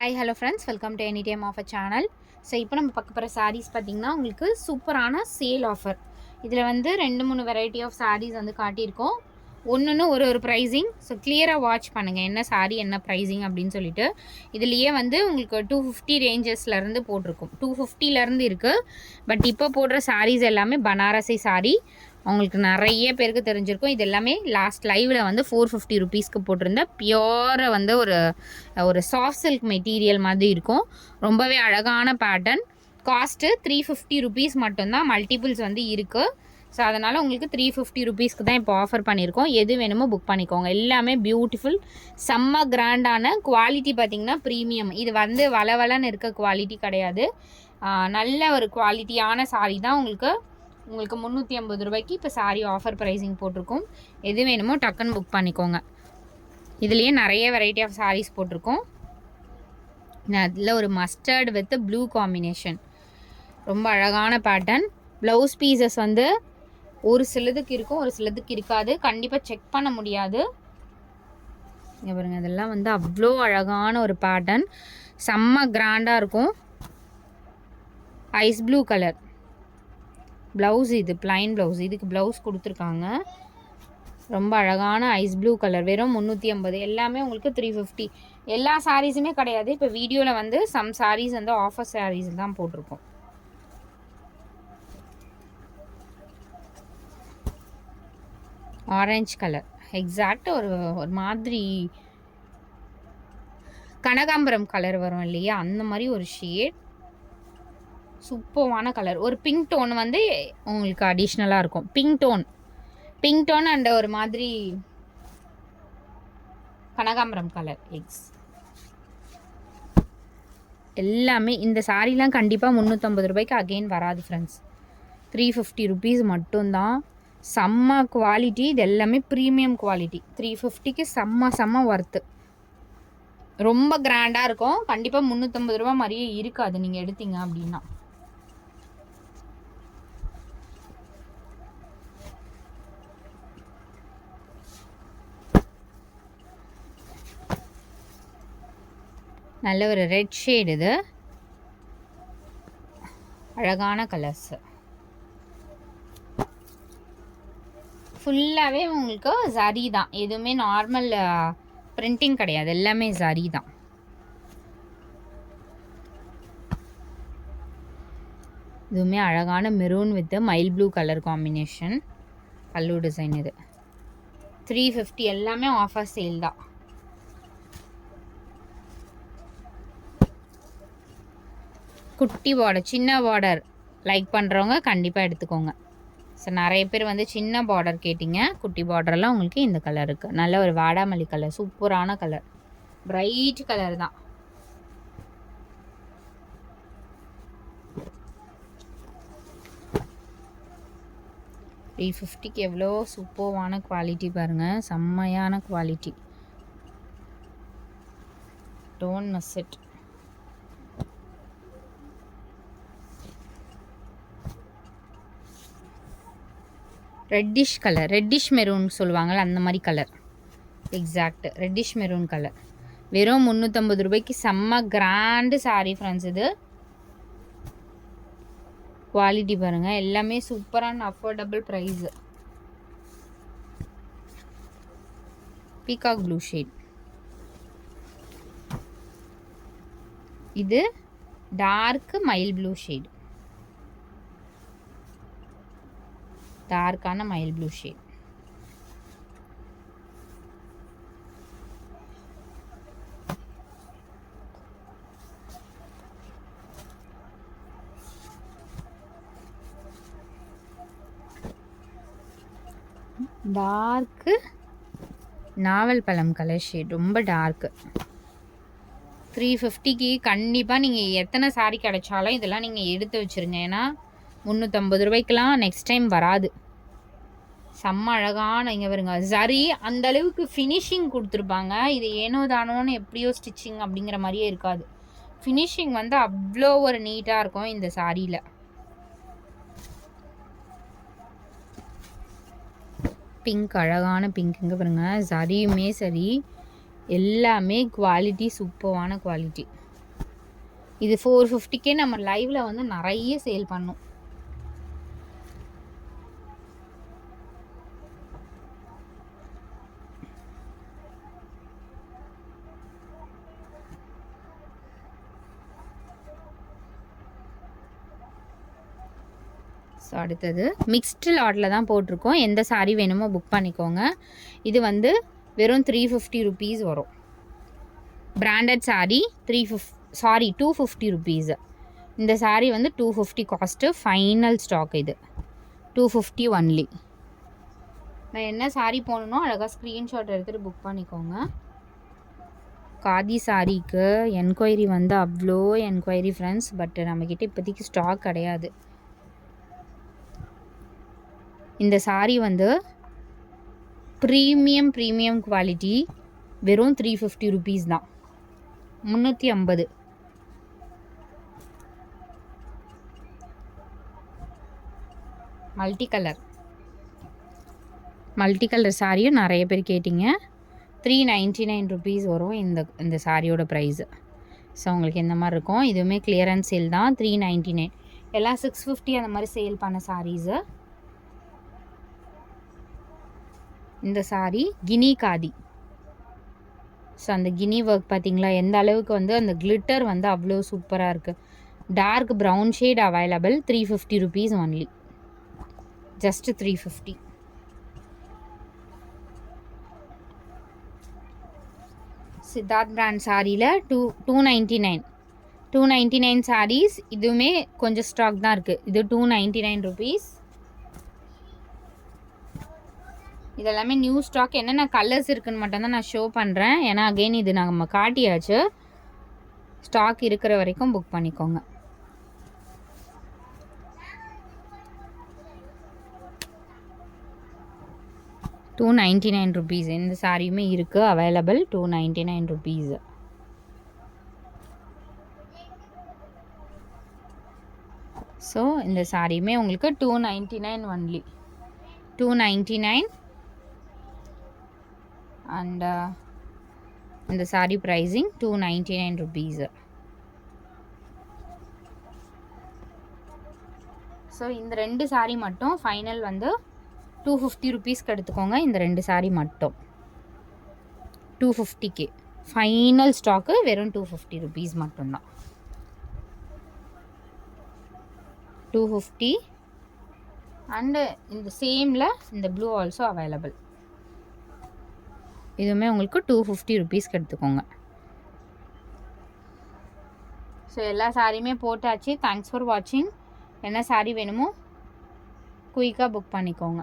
Hi hello friends, welcome to any time offer channel. So இப்போ நம்ம பார்க்க போகிற சாரீஸ் பார்த்திங்கன்னா உங்களுக்கு சூப்பரான சேல் ஆஃபர். இதில் வந்து 2-3 வெரைட்டி ஆஃப் சாரீஸ் வந்து காட்டியிருக்கோம். ஒன்று ஒரு ப்ரைஸிங். ஸோ கிளியராக வாட்ச் பண்ணுங்கள் என்ன சாரீ என்ன ப்ரைஸிங் அப்படின்னு சொல்லிட்டு. இதுலேயே வந்து உங்களுக்கு 250 ரேஞ்சஸ்லேருந்து போட்டிருக்கும். 250லேருந்து இருக்குது. பட் இப்போ போடுற சாரீஸ் எல்லாமே பனாரசி சாரீ. அவங்களுக்கு நிறைய பேருக்கு தெரிஞ்சிருக்கும். இது எல்லாமே லாஸ்ட் லைவில் வந்து 450 ருபீஸ்க்கு போட்டிருந்த பியோரை வந்து ஒரு சாஃப்ட் சில்க் மெட்டீரியல் மாதிரி இருக்கும். ரொம்பவே அழகான பேட்டர்ன். காஸ்ட்டு 350 ருபீஸ் மட்டும்தான். மல்டிபிள்ஸ் வந்து இருக்குது. ஸோ அதனால் உங்களுக்கு 350 ருபீஸ்க்கு தான் இப்போ ஆஃபர் பண்ணியிருக்கோம். எது வேணுமோ புக் பண்ணிக்கோங்க. எல்லாமே பியூட்டிஃபுல், செம்ம கிராண்டான குவாலிட்டி. பார்த்திங்கன்னா ப்ரீமியம். இது வந்து வளவலன்னு இருக்க குவாலிட்டி கிடையாது. நல்ல ஒரு குவாலிட்டியான சாரீ தான். உங்களுக்கு 350 ரூபாய்க்கு இப்போ சாரீ ஆஃபர் ப்ரைஸிங் போட்டிருக்கோம். எது வேணுமோ டக்குன்னு புக் பண்ணிக்கோங்க. இதுலேயே நிறைய வெரைட்டி ஆஃப் சாரீஸ் போட்டிருக்கோம். அதில் ஒரு மஸ்டர்ட் வித் ப்ளூ காம்பினேஷன், ரொம்ப அழகான பேட்டர்ன். ப்ளவுஸ் பீசஸ் வந்து ஒரு சிலதுக்கு இருக்கும், ஒரு சிலதுக்கு இருக்காது. கண்டிப்பாக செக் பண்ண முடியாது. இங்கே பாருங்க, இதெல்லாம் வந்து அவ்வளோ அழகான ஒரு பேட்டர்ன். செம்ம கிராண்டாக இருக்கும். Ice blue colour blouse. இது பிளைன் ப்ளவுஸ். இதுக்கு ப்ளவுஸ் கொடுத்துருக்காங்க. ரொம்ப அழகான ஐஸ் ப்ளூ கலர். வெறும் 350. எல்லாமே உங்களுக்கு 350. எல்லா சாரீஸுமே கிடையாது. இப்போ வீடியோவில் வந்து சம் சாரீஸ் வந்து ஆஃபர் சாரீஸ் தான் போட்டிருக்கோம். Orange colour. எக்ஸாக்ட் ஒரு மாதிரி கனகாம்பரம் கலர் வரும் இல்லையா, அந்த மாதிரி ஒரு ஷேட். சூப்பரான கலர். ஒரு பிங்க் டோன் வந்து உங்களுக்கு அடிஷ்னலாக இருக்கும். பிங்க் டோன் அண்ட் ஒரு மாதிரி கனகாம்பரம் கலர். எல்லாமே இந்த சாரீலாம் கண்டிப்பாக 350 ரூபாய்க்கு அகெயின் வராது ஃப்ரெண்ட்ஸ். 350 ருபீஸ் மட்டும்தான். செம்ம குவாலிட்டி. இது எல்லாமே ப்ரீமியம் குவாலிட்டி. 350க்கு செம்ம ஒர்த்து. ரொம்ப கிராண்டாக இருக்கும். கண்டிப்பாக 350 ரூபா மாதிரியே இருக்காது நீங்கள் எடுத்தீங்க அப்படின்னா. நல்ல ஒரு ரெட் ஷேட். இது அழகான கலர்ஸ். ஃபுல்லாகவே உங்களுக்கு ஜரி தான். எதுவுமே நார்மல் பிரிண்டிங் கிடையாது. எல்லாமே ஜரி தான். இதுவுமே அழகான maroon with mile blue colour combination. பல்லு டிசைன். இது 350. எல்லாமே ஆஃபர் சேல் தான். குட்டி பார்டர், சின்ன பார்டர் லைக் பண்ணுறவங்க கண்டிப்பாக எடுத்துக்கோங்க. ஸோ நிறைய பேர் வந்து சின்ன பார்டர் கேட்டிங்க. குட்டி பார்டரெல்லாம் உங்களுக்கு இந்த கலர் இருக்குது. நல்ல ஒரு வாடாமல்லி கலர். சூப்பரான கலர். பிரைட் கலர் தான். $350க்கு எவ்வளோ சூப்பரான குவாலிட்டி பாருங்கள். செம்மையான quality. Don't miss it. Reddish colour. Reddish maroon சொல்லுவாங்கள்ல, அந்த மாதிரி colour. Exact reddish maroon colour. வெறும் 350 ரூபாய்க்கு செம்ம கிராண்டு சாரீ ஃப்ரெண்ட்ஸ். இது குவாலிட்டி பாருங்கள். எல்லாமே சூப்பரான affordable price. Peacock blue shade. இது டார்க் மயில் ப்ளூ ஷேட். டார்க்கான மயில் ப்ளூ ஷேட். டார்க்கு நாவல் பழம் கலர் ஷேட். ரொம்ப டார்க்கு. 350க்கு கண்டிப்பாக நீங்கள் எத்தனை சாரீ கிடைச்சாலும் இதெல்லாம் நீங்கள் எடுத்து வச்சுருங்க. ஏன்னா 350 ரூபாய்க்கெலாம் நெக்ஸ்ட் டைம் வராது. செம்ம அழகான இங்கே வருங்க ஜரி. அந்த அளவுக்கு ஃபினிஷிங் கொடுத்துருப்பாங்க. இது ஏனோ தானோன்னு எப்படியோ ஸ்டிச்சிங் அப்படிங்கிற மாதிரியே இருக்காது. ஃபினிஷிங் வந்து அவ்வளோ ஒரு நீட்டாக இருக்கும் இந்த சாரியில். பிங்க், அழகான பிங்க். இங்கே பாருங்க, ஜரியுமே சரி எல்லாமே குவாலிட்டி சூப்பரான குவாலிட்டி. இது 450க்கே நம்ம லைவில் வந்து நிறைய சேல் பண்ணோம். ஸோ அடுத்தது மிக்ஸ்டு லாட்டில் தான் போட்டிருக்கோம். எந்த சாரீ வேணுமோ புக் பண்ணிக்கோங்க. இது வந்து வெறும் 350 ருபீஸ் வரும். Branded sari 250 rupees. இந்த சாரீ வந்து 250 காஸ்ட்டு. ஃபைனல் ஸ்டாக் இது 250 ஒன்லி. நான் என்ன சாரீ போடணும்னோ அழகாக ஸ்க்ரீன்ஷாட் எடுத்துகிட்டு புக் பண்ணிக்கோங்க. காதி சாரீக்கு என்கொயரி வந்து அவ்வளோ என்கொயரி ஃப்ரெண்ட்ஸ். பட் நம்மக்கிட்ட இப்போதைக்கு ஸ்டாக் கிடையாது. இந்த சாரீ வந்து ப்ரீமியம் குவாலிட்டி. வெறும் 350 ருபீஸ் தான். 350. மல்டி கலர் சாரியும் நிறைய பேர் கேட்டிங்க. 399 ருபீஸ் வரும் இந்த சாரியோட ப்ரைஸு. ஸோ உங்களுக்கு எந்த மாதிரி இருக்கும். இதுவுமே கிளியரன்ஸ் சேல் தான். 399. எல்லாம் 650 அந்த மாதிரி சேல் பண்ண சாரீஸு. இந்த சாரீ கினி காதி. ஸோ அந்த கினி ஒர்க் பார்த்திங்களா எந்த அளவுக்கு வந்து அந்த கிளிட்டர் வந்து அவ்வளோ சூப்பராக இருக்குது. Dark brown shade available. 350 rupees only. Just 350. Siddharth brand சாரியில் 299 சாரீஸ். இதுவுமே கொஞ்சம் ஸ்டாக் தான் இருக்குது. இது 299 ருபீஸ். இதெல்லாமே நியூ ஸ்டாக். என்னென்ன கலர்ஸ் இருக்குன்னு மட்டும்தான் நான் ஷோ பண்ணுறேன். ஏன்னா அகெயின் இது நம்ம காட்டியாச்சு. ஸ்டாக் இருக்கிற வரைக்கும் புக் பண்ணிக்கோங்க. ₹299 இந்த சாரியுமே இருக்குது அவைலபிள். ₹299. ஸோ இந்த சாரியுமே உங்களுக்கு 299 ஒன்லி. 299. அண்ட் இந்த சாரீ ப்ரைஸிங் 299 ருபீஸு. ஸோ இந்த 2 சாரீ மட்டும் ஃபைனல் வந்து 250 ருபீஸ்க்கு எடுத்துக்கோங்க. இந்த 2 சாரீ மட்டும் 250K. ஃபைனல் ஸ்டாக்கு வெறும் 250 ருபீஸ் மட்டும்தான். 250. அண்டு இந்த சேமில் இந்த ப்ளூ ஆல்சோ அவைலபிள். இதுவுமே உங்களுக்கு 250 ருபீஸ்க்கு எடுத்துக்கோங்க. ஸோ எல்லா சாரியுமே போட்டாச்சு. தேங்க்ஸ் ஃபார் வாட்சிங். என்ன சாரீ வேணுமோ குயிக்காக புக் பண்ணிக்கோங்க.